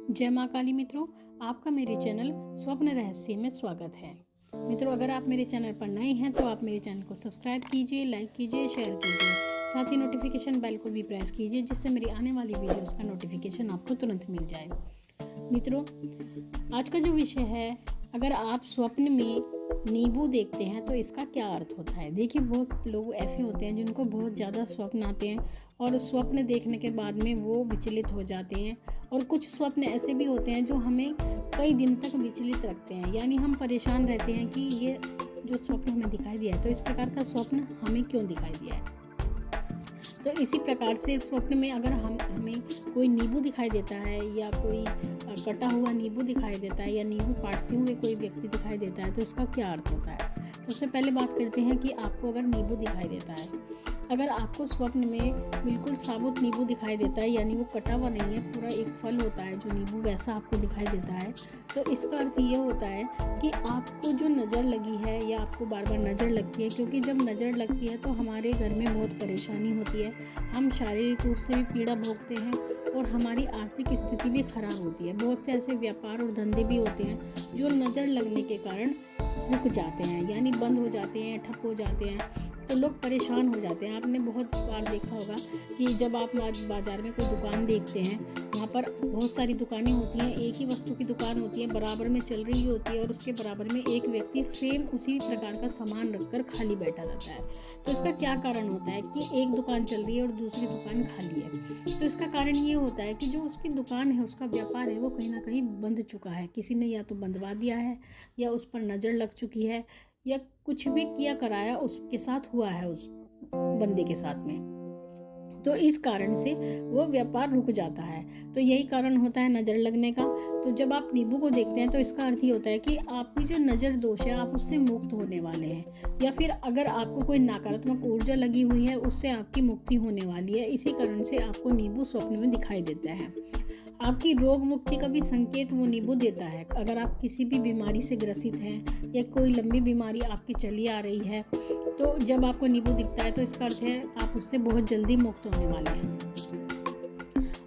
जय माँ काली मित्रों, आपका मेरे चैनल स्वप्न रहस्य में स्वागत है। मित्रों, अगर आप मेरे चैनल पर नए हैं तो आप मेरे चैनल को सब्सक्राइब कीजिए, लाइक कीजिए, शेयर कीजिए। साथ ही नोटिफिकेशन बेल को भी प्रेस कीजिए, जिससे मेरी आने वाली वीडियोस का नोटिफिकेशन आपको तुरंत मिल जाए। मित्रों, आज का जो विषय है, अगर आप स्वप्न में नींबू देखते हैं तो इसका क्या अर्थ होता है। देखिए, बहुत लोग ऐसे होते हैं जिनको बहुत ज़्यादा स्वप्न आते हैं और स्वप्न देखने के बाद में वो विचलित हो जाते हैं, और कुछ स्वप्न ऐसे भी होते हैं जो हमें कई दिन तक विचलित रखते हैं। यानी हम परेशान रहते हैं कि ये जो स्वप्न हमें दिखाई दिया है, तो इस प्रकार का स्वप्न हमें क्यों दिखाई दिया है। तो इसी प्रकार से स्वप्न में अगर हमें कोई नींबू दिखाई देता है या कोई कटा हुआ नींबू दिखाई देता है या नींबू काटते हुए कोई व्यक्ति दिखाई देता है, तो इसका क्या अर्थ होता है। सबसे पहले बात करते हैं कि आपको अगर नींबू दिखाई देता है, अगर आपको स्वप्न में बिल्कुल साबुत नींबू दिखाई देता है, यानी वो कटा हुआ नहीं है, पूरा एक फल होता है जो नींबू, वैसा आपको दिखाई देता है, तो इसका अर्थ ये होता है कि आपको जो नज़र लगी है या आपको बार बार नज़र लगती है, क्योंकि जब नज़र लगती है तो हमारे घर में बहुत परेशानी होती है, हम शारीरिक रूप से भी पीड़ा भोगते हैं और हमारी आर्थिक स्थिति भी खराब होती है। बहुत से ऐसे व्यापार और धंधे भी होते हैं जो नज़र लगने के कारण रुक जाते हैं, यानी बंद हो जाते हैं, ठप हो जाते हैं, तो लोग परेशान हो जाते हैं। आपने बहुत बार देखा होगा कि जब आप बाज़ार में कोई दुकान देखते हैं, वहाँ पर बहुत सारी दुकानें होती हैं, एक ही वस्तु की दुकान होती है, बराबर में चल रही होती है, और उसके बराबर में एक व्यक्ति सेम उसी प्रकार का सामान रखकर खाली बैठा रहता है। तो इसका क्या कारण होता है कि एक दुकान चल रही है और दूसरी दुकान खाली है। तो इसका कारण ये होता है कि जो उसकी दुकान है, उसका व्यापार है, वो कहीं ना कहीं बंद चुका है। किसी ने या तो बंदवा दिया है, या उस पर नज़र लग चुकी है, या कुछ भी किया कराया उसके साथ हुआ है, उस बंदे के साथ में। तो इस कारण से वो व्यापार रुक जाता है। तो यही कारण होता है नज़र लगने का। तो जब आप नींबू को देखते हैं तो इसका अर्थ ये होता है कि आपकी जो नज़र दोष है, आप उससे मुक्त होने वाले हैं, या फिर अगर आपको कोई नकारात्मक ऊर्जा लगी हुई है, उससे आपकी मुक्ति होने वाली है। इसी कारण से आपको नींबू स्वप्न में दिखाई देता है। आपकी रोग मुक्ति का भी संकेत वो नींबू देता है। अगर आप किसी भी बीमारी से ग्रसित हैं या कोई लंबी बीमारी आपकी चली आ रही है, तो जब आपको नींबू दिखता है तो इसका अर्थ है आप उससे बहुत जल्दी मुक्त होने वाले हैं।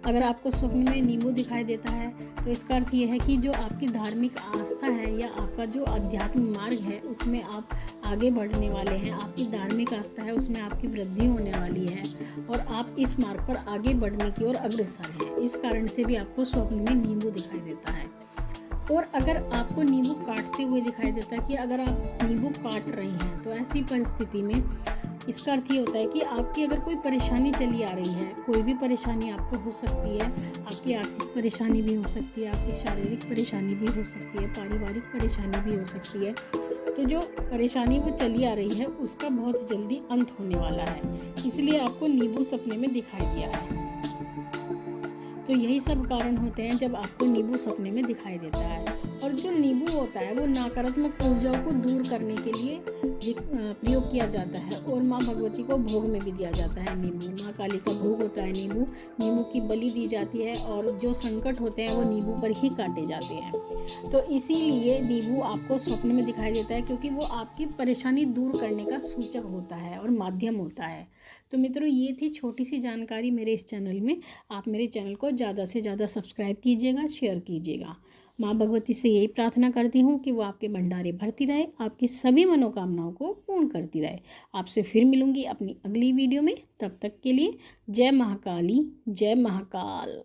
अगर आपको स्वप्न में नींबू दिखाई देता है तो इसका अर्थ ये है कि जो आपकी धार्मिक आस्था है या आपका जो अध्यात्म मार्ग है, उसमें आप आगे बढ़ने वाले हैं। आपकी धार्मिक आस्था है, उसमें आपकी वृद्धि होने वाली है और आप इस मार्ग पर आगे बढ़ने की ओर अग्रसर हैं। इस कारण से भी आपको स्वप्न में नींबू दिखाई देता है। और अगर आपको नींबू काटते हुए दिखाई देता है कि अगर आप नींबू काट रही हैं, तो ऐसी परिस्थिति में इसका अर्थ ये होता है कि आपकी अगर कोई परेशानी चली आ रही है, कोई भी परेशानी आपको हो सकती है, आपकी आर्थिक परेशानी भी हो सकती है, आपकी शारीरिक परेशानी भी हो सकती है, पारिवारिक परेशानी भी हो सकती है, तो जो परेशानी वो चली आ रही है उसका बहुत जल्दी अंत होने वाला है। इसलिए आपको नींबू सपने में दिखाई दिया है। तो यही सब कारण होते हैं जब आपको नींबू सपने में दिखाई देता है। और जो नींबू होता है वो नकारात्मक ऊर्जाओं को दूर करने के लिए प्रयोग किया जाता है, और माँ भगवती को भोग में भी दिया जाता है। नींबू माँ काली का भोग होता है। नींबू की बलि दी जाती है, और जो संकट होते हैं वो नींबू पर ही काटे जाते हैं। तो इसीलिए नींबू आपको स्वप्न में दिखाई देता है, क्योंकि वो आपकी परेशानी दूर करने का सूचक होता है और माध्यम होता है। तो मित्रों, ये थी छोटी सी जानकारी मेरे इस चैनल में। आप मेरे चैनल को ज़्यादा से ज़्यादा सब्सक्राइब कीजिएगा, शेयर कीजिएगा। माँ भगवती से यही प्रार्थना करती हूँ कि वो आपके भंडारे भरती रहे, आपकी सभी मनोकामनाओं को पूर्ण करती रहे। आपसे फिर मिलूंगी अपनी अगली वीडियो में। तब तक के लिए जय महाकाली, जय महाकाल।